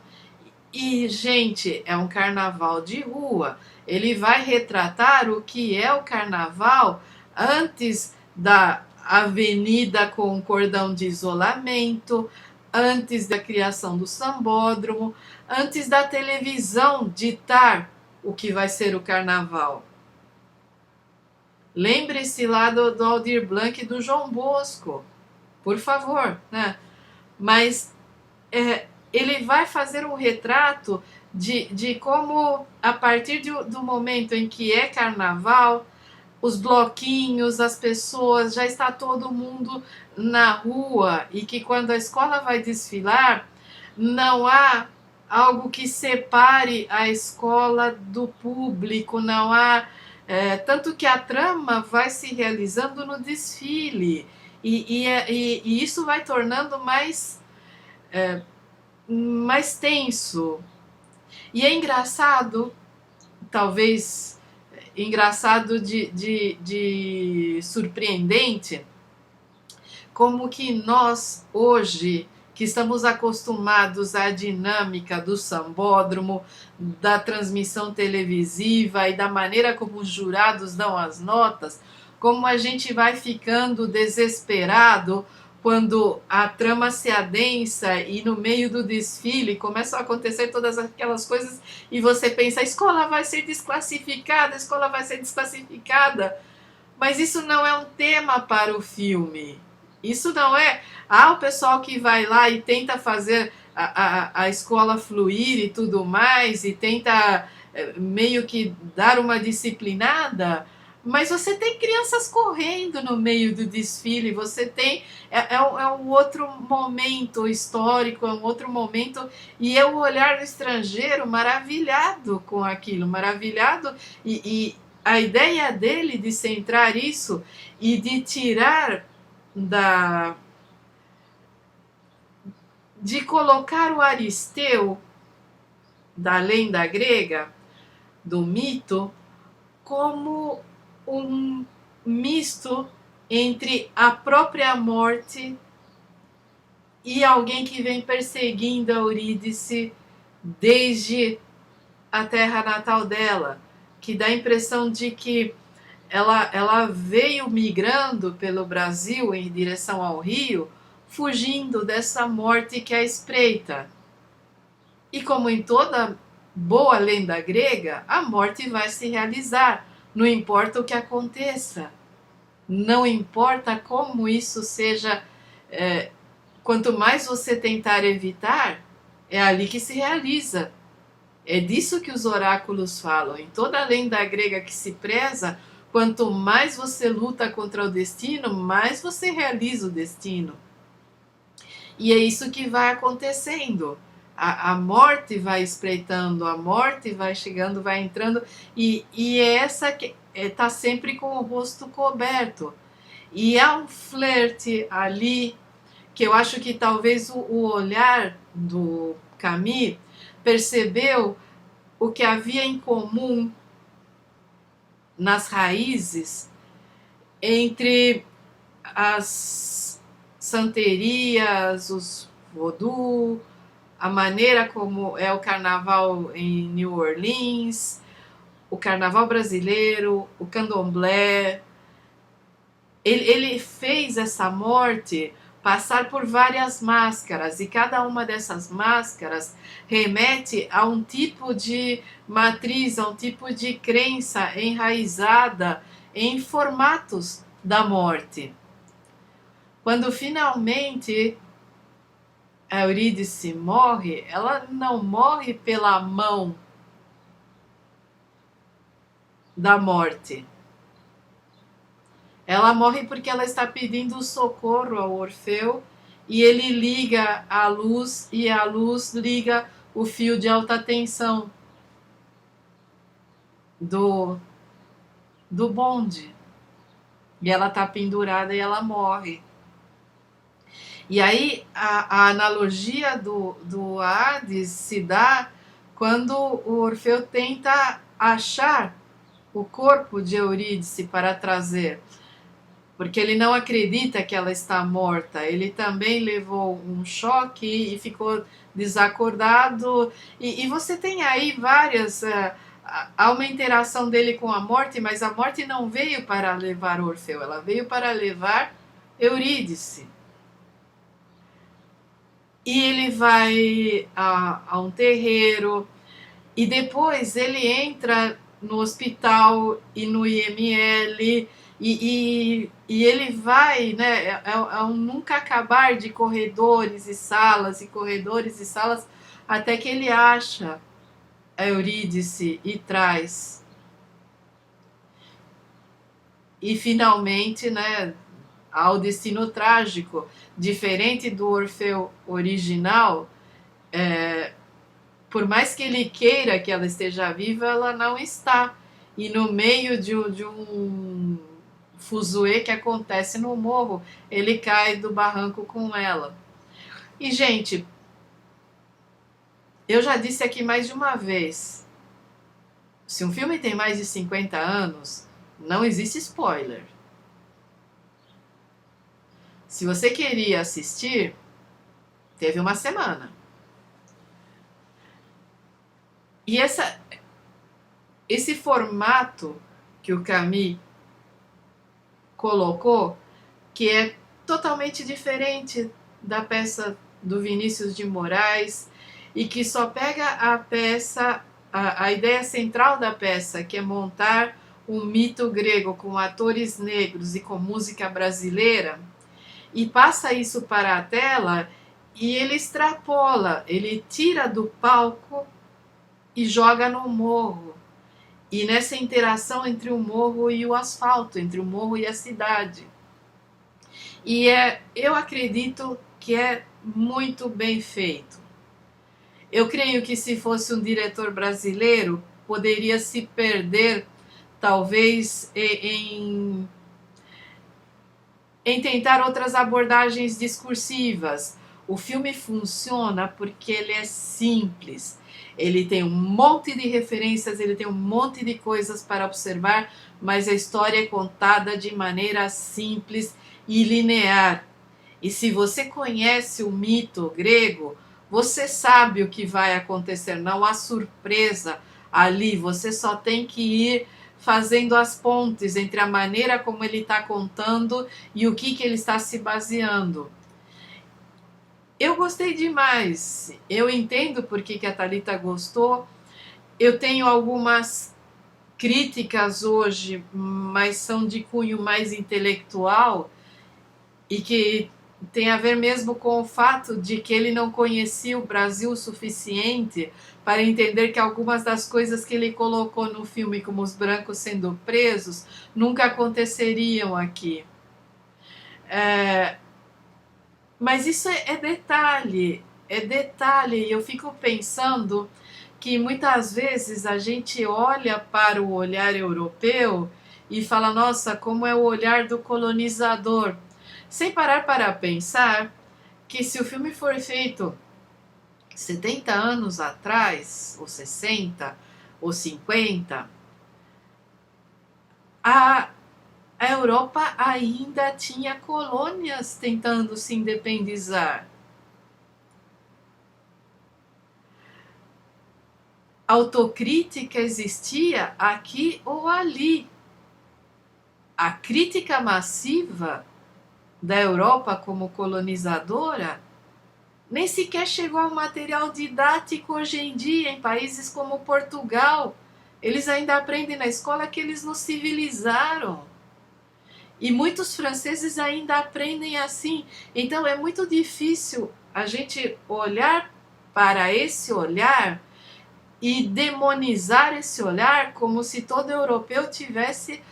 E, gente, é um carnaval de rua. Ele vai retratar o que é o carnaval antes da avenida com cordão de isolamento, antes da criação do sambódromo, antes da televisão ditar o que vai ser o carnaval. Lembre-se lá do Aldir Blanc e do João Bosco, por favor, né? Mas ele vai fazer um retrato de como, a partir do momento em que é carnaval, os bloquinhos, as pessoas, já está todo mundo na rua, e que quando a escola vai desfilar, não há algo que separe a escola do público, não há. Tanto que a trama vai se realizando no desfile, e isso vai tornando mais tenso. E é engraçado, talvez engraçado de surpreendente, como que nós hoje, que estamos acostumados à dinâmica do sambódromo, da transmissão televisiva e da maneira como os jurados dão as notas, como a gente vai ficando desesperado quando a trama se adensa e no meio do desfile começam a acontecer todas aquelas coisas e você pensa, a escola vai ser desclassificada, a escola vai ser desclassificada. Mas isso não é um tema para o filme. Isso não é. O pessoal que vai lá e tenta fazer a escola fluir e tudo mais, e tenta meio que dar uma disciplinada, mas você tem crianças correndo no meio do desfile, você tem. É um outro momento histórico, é um outro momento, e é o olhar do estrangeiro maravilhado com aquilo, maravilhado, e a ideia dele de centrar isso e de tirar da. De colocar o Aristeu da lenda grega, do mito, como um misto entre a própria morte e alguém que vem perseguindo a Eurídice desde a terra natal dela, que dá a impressão de que ela veio migrando pelo Brasil em direção ao Rio, fugindo dessa morte que a espreita. E como em toda boa lenda grega, a morte vai se realizar, não importa o que aconteça, não importa como isso seja. Quanto mais você tentar evitar, é ali que se realiza. É disso que os oráculos falam. Em toda a lenda grega que se preza, quanto mais você luta contra o destino, mais você realiza o destino. E é isso que vai acontecendo. A morte vai espreitando, a morte vai chegando, vai entrando, e é essa que está sempre com o rosto coberto. E há um flerte ali, que eu acho que talvez o olhar do Camus percebeu o que havia em comum nas raízes entre as santerias, os voodoo, a maneira como é o carnaval em New Orleans, o carnaval brasileiro, o candomblé. Ele fez essa morte passar por várias máscaras, e cada uma dessas máscaras remete a um tipo de matriz, a um tipo de crença enraizada em formatos da morte. Quando finalmente a Eurídice morre, ela não morre pela mão da morte. Ela morre porque ela está pedindo socorro ao Orfeu, e ele liga a luz, e a luz liga o fio de alta tensão do bonde. E ela está pendurada e ela morre. E aí a analogia do Hades se dá quando o Orfeu tenta achar o corpo de Eurídice para trazer, porque ele não acredita que ela está morta. Ele também levou um choque e ficou desacordado. E você tem aí várias. Há uma interação dele com a morte, mas a morte não veio para levar Orfeu, ela veio para levar Eurídice. E ele vai a um terreiro, e depois ele entra no hospital e no IML, e ele vai, né, é um nunca acabar de corredores e salas, e corredores e salas, até que ele acha a Eurídice e traz. e finalmente, né, ao destino trágico, diferente do Orfeu original, por mais que ele queira que ela esteja viva, ela não está. E no meio de um fuzuê que acontece no morro, ele cai do barranco com ela. E, gente, eu já disse aqui mais de uma vez, se um filme tem mais de 50 anos, não existe spoiler. Se você queria assistir, teve uma semana. E esse formato que o Camus colocou, que é totalmente diferente da peça do Vinícius de Moraes, e que só pega a peça, a ideia central da peça, que é montar um mito grego com atores negros e com música brasileira, e passa isso para a tela, e ele extrapola, ele tira do palco e joga no morro. E nessa interação entre o morro e o asfalto, entre o morro e a cidade. E eu acredito que é muito bem feito. Eu creio que se fosse um diretor brasileiro, poderia se perder, talvez, em tentar outras abordagens discursivas. O filme funciona porque ele é simples. Ele tem um monte de referências, ele tem um monte de coisas para observar, mas a história é contada de maneira simples e linear. E se você conhece o mito grego, você sabe o que vai acontecer, não há surpresa ali, você só tem que ir fazendo as pontes entre a maneira como ele está contando e o que ele está se baseando. Eu gostei demais, eu entendo por que a Thalita gostou, eu tenho algumas críticas hoje, mas são de cunho mais intelectual e que tem a ver mesmo com o fato de que ele não conhecia o Brasil o suficiente para entender que algumas das coisas que ele colocou no filme, como os brancos sendo presos, nunca aconteceriam aqui. Mas isso é detalhe, é detalhe. Eu fico pensando que muitas vezes a gente olha para o olhar europeu e fala, nossa, como é o olhar do colonizador, sem parar para pensar que se o filme for feito 70 anos atrás, ou 60, ou 50, a Europa ainda tinha colônias tentando se independizar. Autocrítica existia aqui ou ali. A crítica massiva da Europa como colonizadora nem sequer chegou ao material didático hoje em dia em países como Portugal. Eles ainda aprendem na escola que eles nos civilizaram. E muitos franceses ainda aprendem assim. Então é muito difícil a gente olhar para esse olhar e demonizar esse olhar como se todo europeu tivesse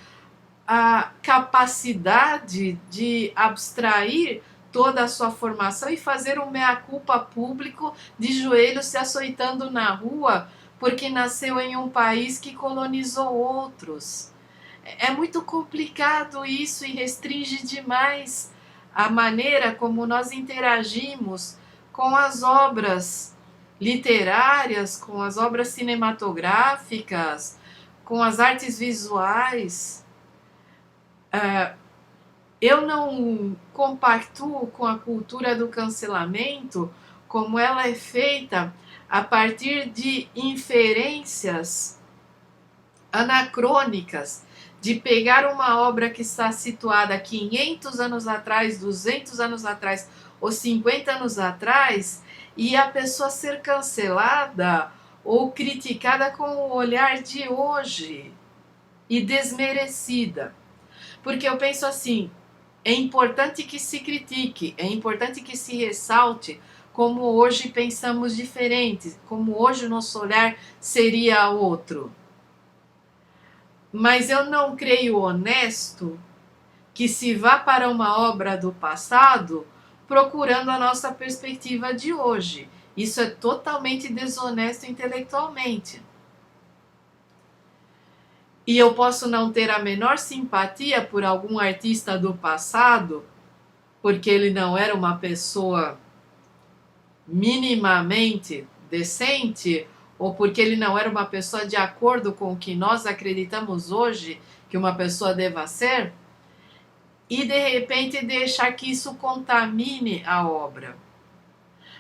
a capacidade de abstrair toda a sua formação e fazer um meia-culpa público de joelhos se açoitando na rua porque nasceu em um país que colonizou outros. É muito complicado isso e restringe demais a maneira como nós interagimos com as obras literárias, com as obras cinematográficas, com as artes visuais. Eu não compactuo com a cultura do cancelamento como ela é feita a partir de inferências anacrônicas, de pegar uma obra que está situada 500 anos atrás, 200 anos atrás ou 50 anos atrás e a pessoa ser cancelada ou criticada com o olhar de hoje e desmerecida. Porque eu penso assim, é importante que se critique, é importante que se ressalte como hoje pensamos diferente, como hoje o nosso olhar seria outro. mas eu não creio honesto que se vá para uma obra do passado procurando a nossa perspectiva de hoje. Isso é totalmente desonesto intelectualmente. E eu posso não ter a menor simpatia por algum artista do passado, porque ele não era uma pessoa minimamente decente, ou porque ele não era uma pessoa de acordo com o que nós acreditamos hoje que uma pessoa deva ser, e de repente deixar que isso contamine a obra.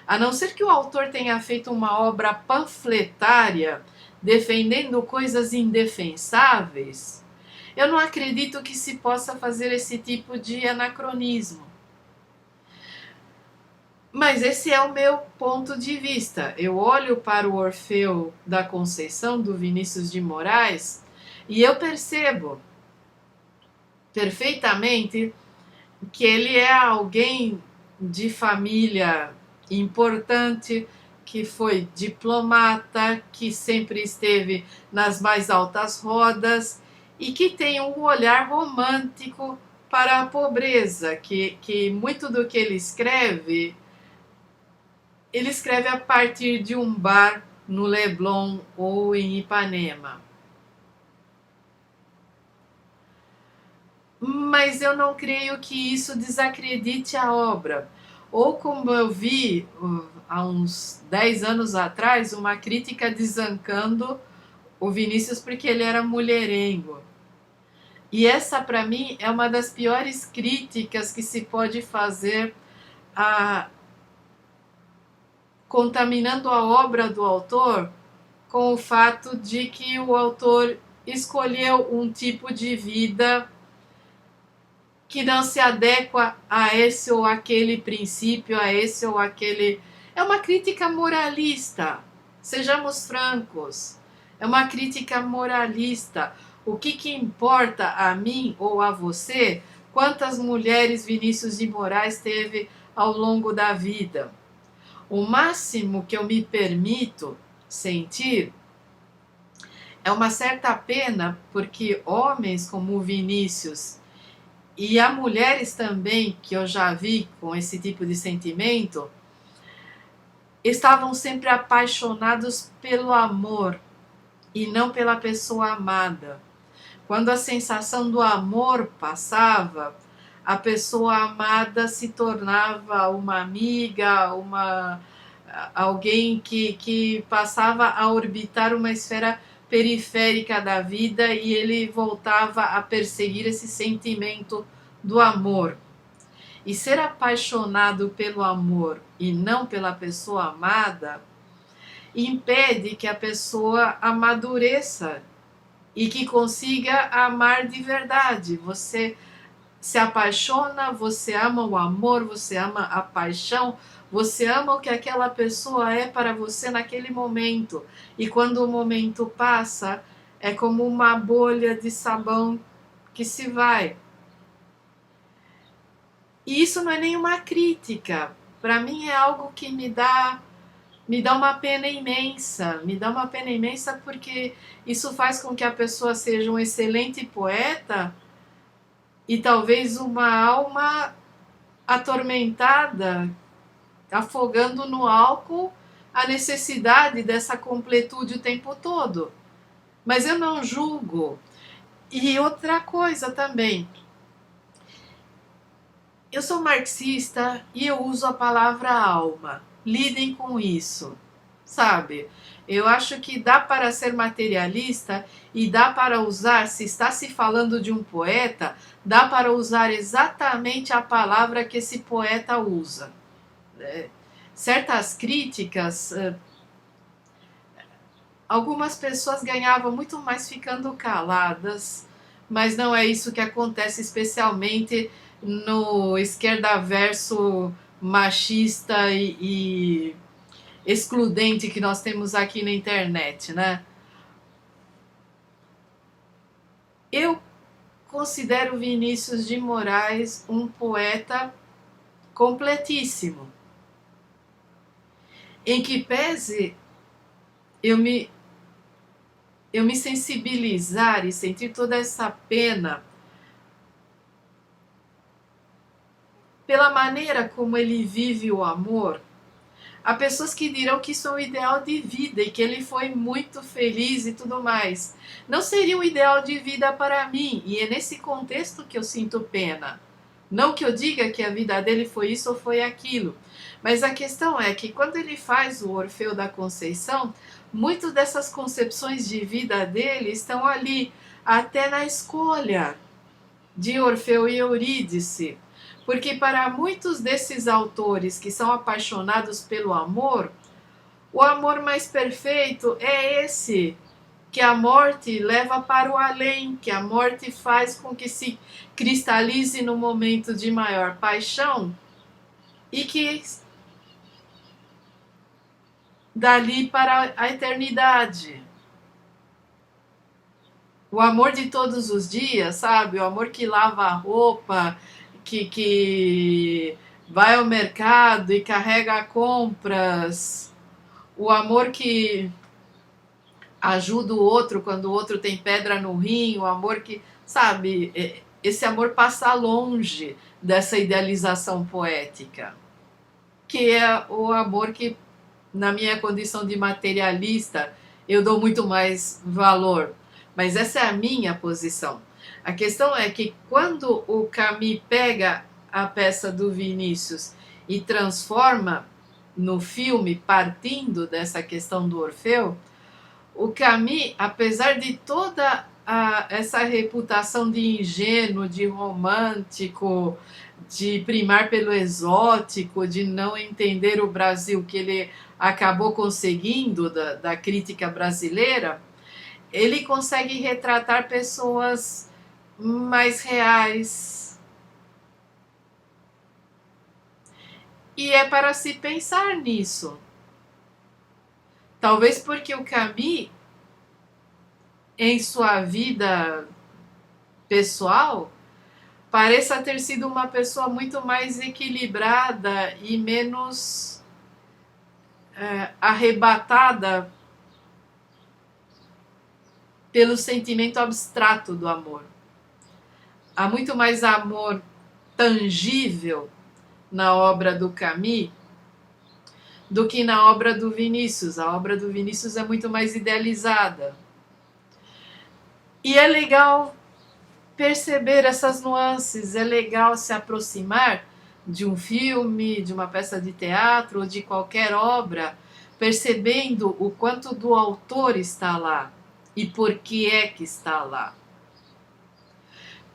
A não ser que o autor tenha feito uma obra panfletária defendendo coisas indefensáveis, eu não acredito que se possa fazer esse tipo de anacronismo. Mas esse é o meu ponto de vista. Eu olho para o Orfeu da Conceição, do Vinícius de Moraes, e eu percebo perfeitamente que ele é alguém de família importante, que foi diplomata, que sempre esteve nas mais altas rodas e que tem um olhar romântico para a pobreza, que muito do que ele escreve a partir de um bar no Leblon ou em Ipanema. Mas eu não creio que isso desacredite a obra. Ou como eu vi há uns 10 anos atrás, uma crítica desancando o Vinícius porque ele era mulherengo. E essa, para mim, é uma das piores críticas que se pode fazer a, contaminando a obra do autor com o fato de que o autor escolheu um tipo de vida que não se adequa a esse ou aquele princípio, a esse ou aquele. É uma crítica moralista, sejamos francos. É uma crítica moralista. O que importa a mim ou a você? Quantas mulheres Vinícius de Moraes teve ao longo da vida? O máximo que eu me permito sentir é uma certa pena, porque homens como o Vinícius e há mulheres também que eu já vi com esse tipo de sentimento, estavam sempre apaixonados pelo amor e não pela pessoa amada. Quando a sensação do amor passava, a pessoa amada se tornava uma amiga, alguém que passava a orbitar uma esfera periférica da vida e ele voltava a perseguir esse sentimento do amor. E ser apaixonado pelo amor e não pela pessoa amada impede que a pessoa amadureça e que consiga amar de verdade. Você se apaixona, você ama o amor, você ama a paixão, você ama o que aquela pessoa é para você naquele momento. E quando o momento passa, é como uma bolha de sabão que se vai. E isso não é nenhuma crítica. Para mim é algo que me dá uma pena imensa. Me dá uma pena imensa porque isso faz com que a pessoa seja um excelente poeta e talvez uma alma atormentada, afogando no álcool a necessidade dessa completude o tempo todo. Mas eu não julgo. E outra coisa também, eu sou marxista e eu uso a palavra alma. Lidem com isso, sabe? Eu acho que dá para ser materialista e dá para usar, se está se falando de um poeta, dá para usar exatamente a palavra que esse poeta usa. Certas críticas, algumas pessoas ganhavam muito mais ficando caladas, mas não é isso que acontece, especialmente no esquerdaverso machista e excludente que nós temos aqui na internet, né? Eu considero Vinícius de Moraes um poeta completíssimo, em que pese eu eu me sensibilizar e sentir toda essa pena pela maneira como ele vive o amor, há pessoas que dirão que isso é um ideal de vida e que ele foi muito feliz e tudo mais. Não seria um ideal de vida para mim, e é nesse contexto que eu sinto pena. Não que eu diga que a vida dele foi isso ou foi aquilo, mas a questão é que quando ele faz o Orfeu da Conceição, muitas dessas concepções de vida dele estão ali, até na escolha de Orfeu e Eurídice. Porque para muitos desses autores que são apaixonados pelo amor, o amor mais perfeito é esse, que a morte leva para o além, que a morte faz com que se cristalize no momento de maior paixão e que dali para a eternidade. O amor de todos os dias, sabe? O amor que lava a roupa, que vai ao mercado e carrega compras, o amor que ajuda o outro quando o outro tem pedra no rim, o amor que, sabe, esse amor passa longe dessa idealização poética, que é o amor que, na minha condição de materialista, eu dou muito mais valor. Mas essa é a minha posição. A questão é que quando o Camus pega a peça do Vinícius e transforma no filme, partindo dessa questão do Orfeu, o Camus, apesar de toda essa reputação de ingênuo, de romântico, de primar pelo exótico, de não entender o Brasil que ele acabou conseguindo da crítica brasileira, ele consegue retratar pessoas mais reais. E é para se pensar nisso. Talvez porque o Camus, em sua vida pessoal, pareça ter sido uma pessoa muito mais equilibrada e menos arrebatada pelo sentimento abstrato do amor. Há muito mais amor tangível na obra do Camus do que na obra do Vinícius. A obra do Vinícius é muito mais idealizada. E é legal perceber essas nuances, é legal se aproximar de um filme, de uma peça de teatro ou de qualquer obra, percebendo o quanto do autor está lá e por que é que está lá.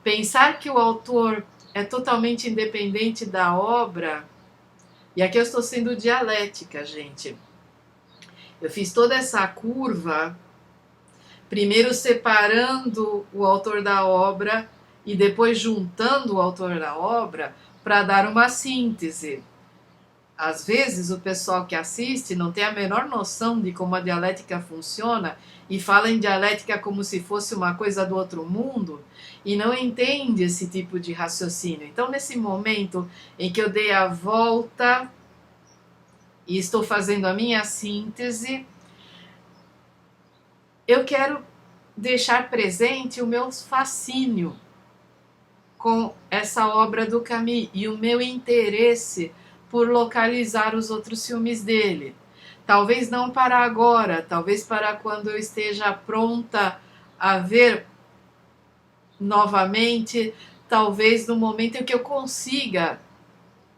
Pensar que o autor é totalmente independente da obra, e aqui eu estou sendo dialética, gente. Eu fiz toda essa curva, primeiro separando o autor da obra e depois juntando o autor da obra para dar uma síntese. Às vezes o pessoal que assiste não tem a menor noção de como a dialética funciona e fala em dialética como se fosse uma coisa do outro mundo e não entende esse tipo de raciocínio. Então, nesse momento em que eu dei a volta e estou fazendo a minha síntese, eu quero deixar presente o meu fascínio com essa obra do Camus e o meu interesse por localizar os outros filmes dele. Talvez não para agora, talvez para quando eu esteja pronta a ver novamente, talvez no momento em que eu consiga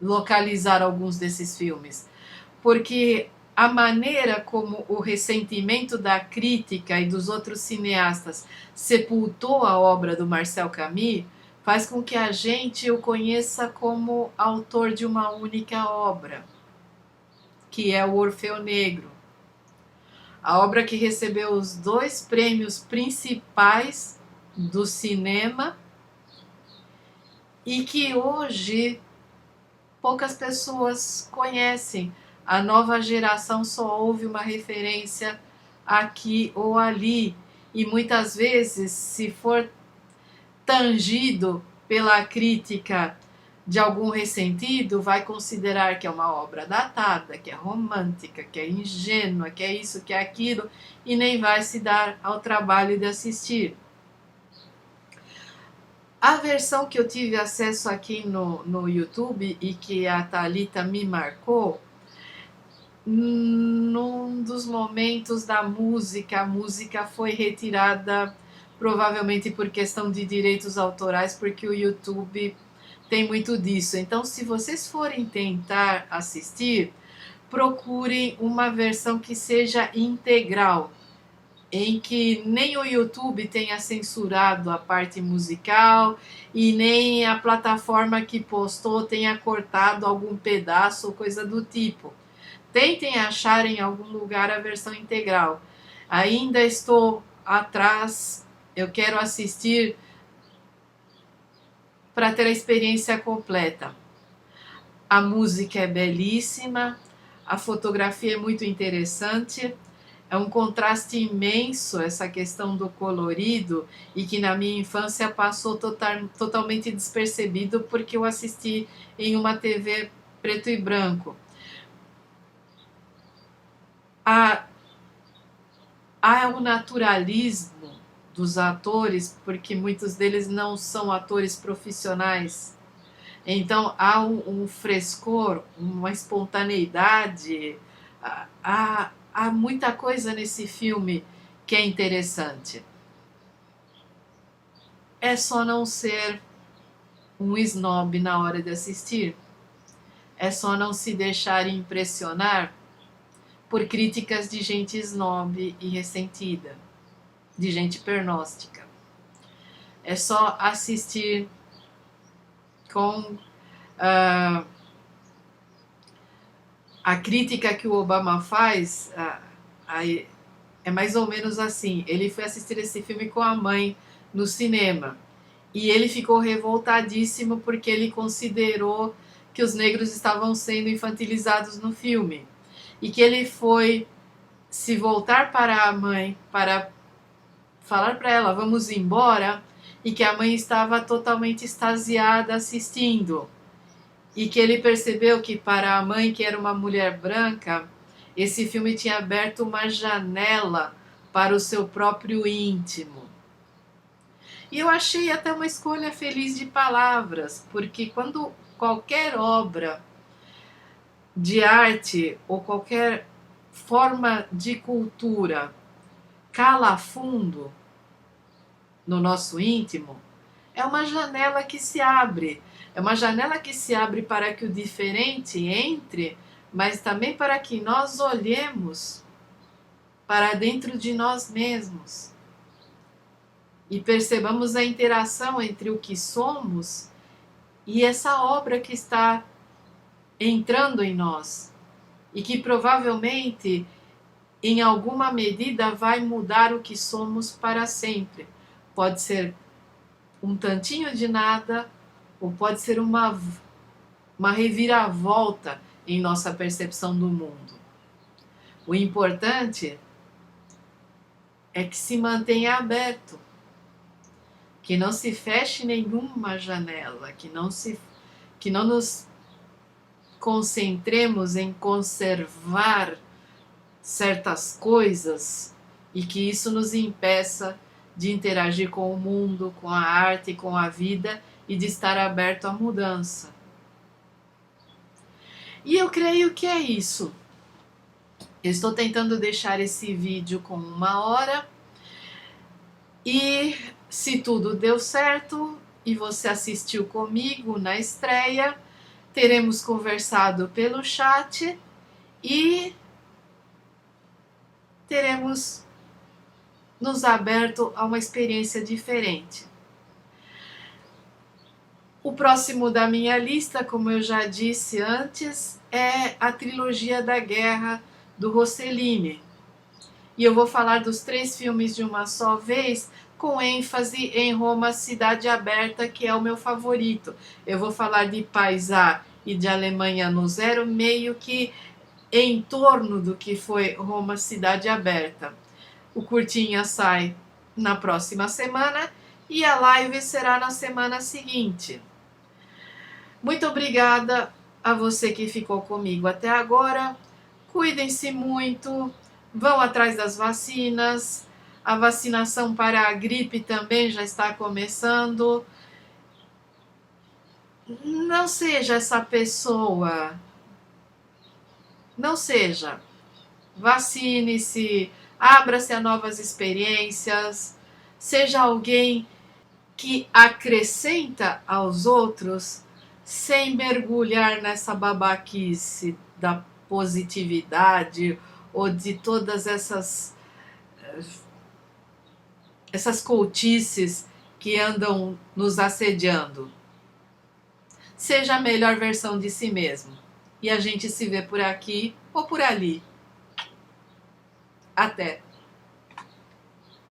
localizar alguns desses filmes. Porque a maneira como o ressentimento da crítica e dos outros cineastas sepultou a obra do Marcel Camus faz com que a gente o conheça como autor de uma única obra, que é o Orfeu Negro. A obra que recebeu os 2 prêmios principais do cinema e que hoje poucas pessoas conhecem. A nova geração só ouve uma referência aqui ou ali. E muitas vezes, se for tangido pela crítica de algum ressentido vai considerar que é uma obra datada, que é romântica, que é ingênua, que é isso, que é aquilo, e nem vai se dar ao trabalho de assistir. A versão que eu tive acesso aqui no YouTube e que a Thalita me marcou, num dos momentos da música, a música foi retirada provavelmente por questão de direitos autorais, porque o YouTube tem muito disso. Então, se vocês forem tentar assistir, procurem uma versão que seja integral, em que nem o YouTube tenha censurado a parte musical e nem a plataforma que postou tenha cortado algum pedaço ou coisa do tipo. Tentem achar em algum lugar a versão integral. Ainda estou atrás, eu quero assistir para ter a experiência completa. A música é belíssima, a fotografia é muito interessante, é um contraste imenso essa questão do colorido e que na minha infância passou totalmente despercebido porque eu assisti em uma TV preto e branco. Há o naturalismo dos atores, porque muitos deles não são atores profissionais. Então há um frescor, uma espontaneidade, há muita coisa nesse filme que é interessante. É só não ser um snob na hora de assistir. É só não se deixar impressionar por críticas de gente snob e ressentida, de gente pernóstica. É só assistir com a crítica que o Obama faz, é mais ou menos assim. Ele foi assistir esse filme com a mãe no cinema e ele ficou revoltadíssimo porque ele considerou que os negros estavam sendo infantilizados no filme e que ele foi se voltar para a mãe para falar para ela, vamos embora, e que a mãe estava totalmente extasiada assistindo. E que ele percebeu que para a mãe, que era uma mulher branca, esse filme tinha aberto uma janela para o seu próprio íntimo. E eu achei até uma escolha feliz de palavras, porque quando qualquer obra de arte ou qualquer forma de cultura cala fundo no nosso íntimo, é uma janela que se abre. É uma janela que se abre para que o diferente entre, mas também para que nós olhemos para dentro de nós mesmos e percebamos a interação entre o que somos e essa obra que está entrando em nós e que provavelmente em alguma medida vai mudar o que somos para sempre. Pode ser um tantinho de nada, ou pode ser uma reviravolta em nossa percepção do mundo. O importante é que se mantenha aberto, que não se feche nenhuma janela, que não nos concentremos em conservar certas coisas e que isso nos impeça de interagir com o mundo, com a arte, com a vida e de estar aberto à mudança. E eu creio que é isso. Eu estou tentando deixar esse vídeo com 1 hora e se tudo deu certo e você assistiu comigo na estreia, teremos conversado pelo chat e teremos nos aberto a uma experiência diferente. O próximo da minha lista, como eu já disse antes, é a trilogia da guerra do Rossellini. E eu vou falar dos 3 filmes de uma só vez, com ênfase em Roma Cidade Aberta, que é o meu favorito. Eu vou falar de Paisà e de Alemanha no Zero, meio que em torno do que foi Roma Cidade Aberta. O curtinha sai na próxima semana e a live será na semana seguinte. Muito obrigada a você que ficou comigo até agora. Cuidem-se muito, vão atrás das vacinas. A vacinação para a gripe também já está começando. Não seja essa pessoa. Não seja. Vacine-se, abra-se a novas experiências, seja alguém que acrescenta aos outros sem mergulhar nessa babaquice da positividade ou de todas essas coutices que andam nos assediando. Seja a melhor versão de si mesmo. E a gente se vê por aqui ou por ali. Até!